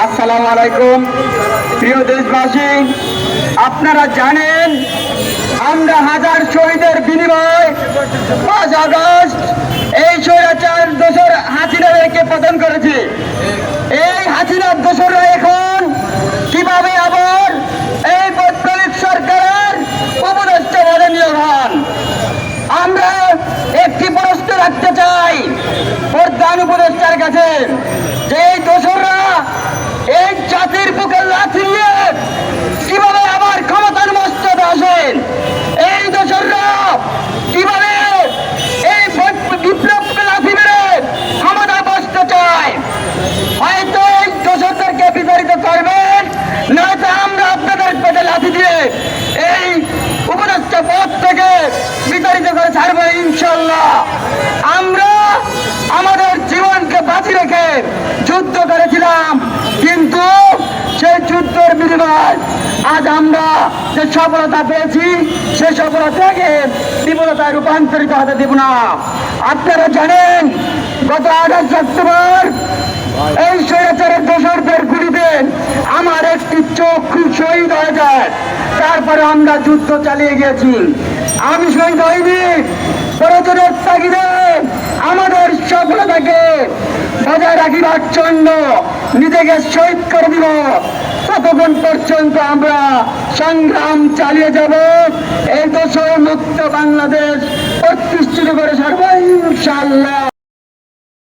আসসালামু আলাইকুম প্রিয় দেশবাসী, আপনারা জানেন আমরা হাজার শহীদের বিনিময়ে 5 আগস্ট এই স্বৈরাচার দোসর হাসিনাদেরকে পতন করেছি। এই হাসিনার দোসররা এখন কিভাবে আবার এই বৈপ্লবিক সরকারের উপদেষ্টা পদে নিয়োগ হন। আমরা একটি প্রশ্ন রাখতে চাই প্রধান উপদেষ্টার কাছে, যে এই দোসররা এই জাতির বুকে লাথি নিয়ে কিভাবে আবার ক্ষমতার মস্তদে আসেন। এই দোসররা কিভাবে এই বিপ্লবকে লাথি মেরে ক্ষমতা বসতে চায়। হয়তো এই দোসরদেরকে বিতাড়িত করবেন, নয়তো আমরা আপনাদের পেটে লাথি দিয়ে এই উপদেষ্টা পদ থেকে বিতাড়িত করে ছাড়বো ইনশাল্লাহ। আমরা আমাদের জীবনকে বাঁচিয়ে রেখে যুদ্ধ করেছিলাম, কিন্তু সেই যুদ্ধের বিনিময়ে আজ আমরা যে সফলতা পেয়েছি সে সফলতাকে বিফলতায় রূপান্তরিত হতে দেব না। আপনারা জানেন গত 28 অক্টোবর এই স্বৈরাচারের দোসরদের গুলিতে আমার একটি চক্ষু শহীদ হয়ে যায়। তারপরে আমরা যুদ্ধ চালিয়ে গিয়েছি। আমি শহীদ হইনি, প্রয়োজনের তাগিদে আমাদের সফলতাকে বজায় রাখিবার জন্য নিজেকে শহীদ করে দিব। ততক্ষণ পর্যন্ত আমরা সংগ্রাম চালিয়ে যাব, এই দোসর মুক্ত বাংলাদেশ প্রতিষ্ঠিত করে ছাড়ব ইনশাআল্লাহ।